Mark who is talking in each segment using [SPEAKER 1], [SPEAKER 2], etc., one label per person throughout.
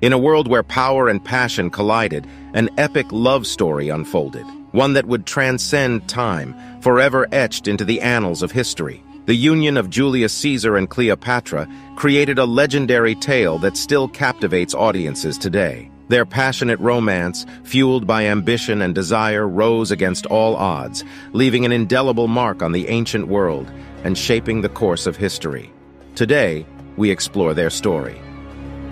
[SPEAKER 1] In a world where power and passion collided, an epic love story unfolded, one that would transcend time, forever etched into the annals of history. The union of Julius Caesar and Cleopatra created a legendary tale that still captivates audiences today. Their passionate romance, fueled by ambition and desire, rose against all odds, leaving an indelible mark on the ancient world and shaping the course of history. Today, we explore their story.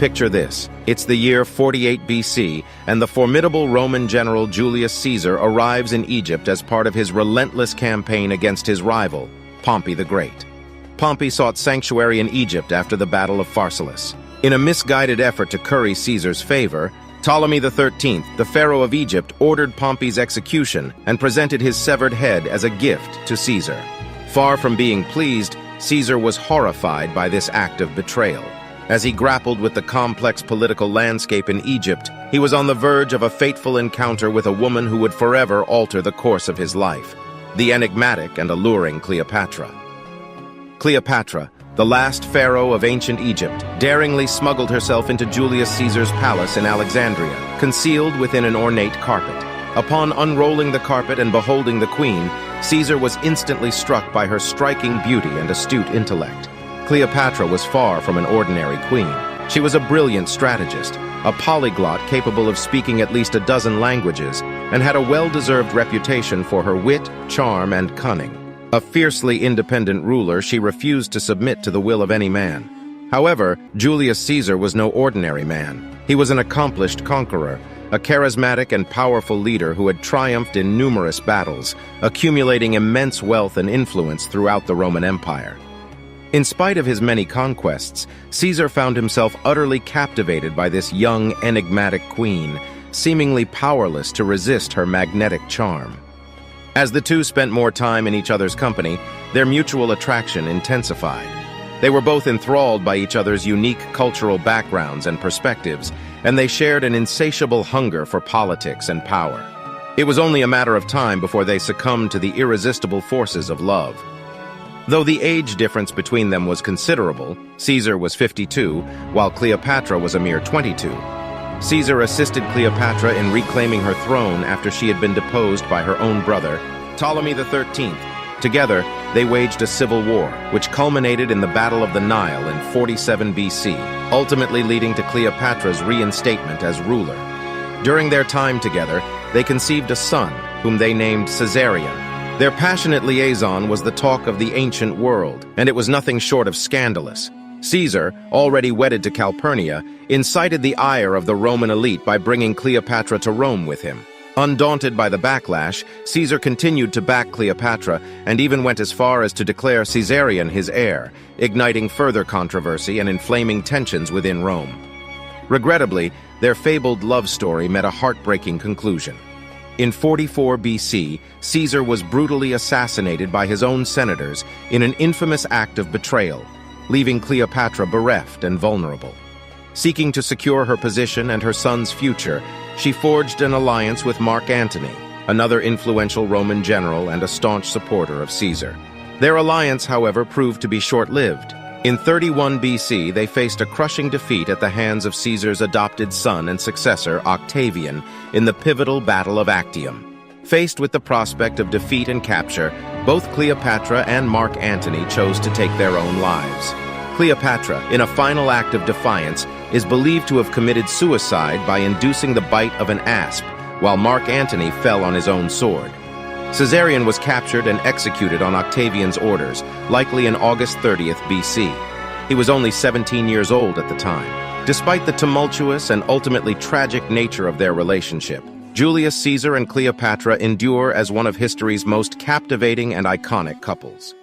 [SPEAKER 1] Picture this. It's the year 48 BC, and the formidable Roman general Julius Caesar arrives in Egypt as part of his relentless campaign against his rival, Pompey the Great. Pompey sought sanctuary in Egypt after the Battle of Pharsalus. In a misguided effort to curry Caesar's favor, Ptolemy XIII, the pharaoh of Egypt, ordered Pompey's execution and presented his severed head as a gift to Caesar. Far from being pleased, Caesar was horrified by this act of betrayal. As he grappled with the complex political landscape in Egypt, he was on the verge of a fateful encounter with a woman who would forever alter the course of his life, the enigmatic and alluring Cleopatra. Cleopatra, the last pharaoh of ancient Egypt, daringly smuggled herself into Julius Caesar's palace in Alexandria, concealed within an ornate carpet. Upon unrolling the carpet and beholding the queen, Caesar was instantly struck by her striking beauty and astute intellect. Cleopatra was far from an ordinary queen. She was a brilliant strategist, a polyglot capable of speaking at least a dozen languages, and had a well-deserved reputation for her wit, charm, and cunning. A fiercely independent ruler, she refused to submit to the will of any man. However, Julius Caesar was no ordinary man. He was an accomplished conqueror, a charismatic and powerful leader who had triumphed in numerous battles, accumulating immense wealth and influence throughout the Roman Empire. In spite of his many conquests, Caesar found himself utterly captivated by this young, enigmatic queen, seemingly powerless to resist her magnetic charm. As the two spent more time in each other's company, their mutual attraction intensified. They were both enthralled by each other's unique cultural backgrounds and perspectives, and they shared an insatiable hunger for politics and power. It was only a matter of time before they succumbed to the irresistible forces of love. Though the age difference between them was considerable, Caesar was 52, while Cleopatra was a mere 22. Caesar assisted Cleopatra in reclaiming her throne after she had been deposed by her own brother, Ptolemy XIII. Together, they waged a civil war, which culminated in the Battle of the Nile in 47 BC, ultimately leading to Cleopatra's reinstatement as ruler. During their time together, they conceived a son, whom they named Caesarion. Their passionate liaison was the talk of the ancient world, and it was nothing short of scandalous. Caesar, already wedded to Calpurnia, incited the ire of the Roman elite by bringing Cleopatra to Rome with him. Undaunted by the backlash, Caesar continued to back Cleopatra and even went as far as to declare Caesarion his heir, igniting further controversy and inflaming tensions within Rome. Regrettably, their fabled love story met a heartbreaking conclusion. In 44 BC, Caesar was brutally assassinated by his own senators in an infamous act of betrayal, leaving Cleopatra bereft and vulnerable. Seeking to secure her position and her son's future, she forged an alliance with Mark Antony, another influential Roman general and a staunch supporter of Caesar. Their alliance, however, proved to be short-lived. In 31 BC, they faced a crushing defeat at the hands of Caesar's adopted son and successor, Octavian, in the pivotal Battle of Actium. Faced with the prospect of defeat and capture, both Cleopatra and Mark Antony chose to take their own lives. Cleopatra, in a final act of defiance, is believed to have committed suicide by inducing the bite of an asp, while Mark Antony fell on his own sword. Caesarion was captured and executed on Octavian's orders, likely in August 30th BC. He was only 17 years old at the time. Despite the tumultuous and ultimately tragic nature of their relationship, Julius Caesar and Cleopatra endure as one of history's most captivating and iconic couples.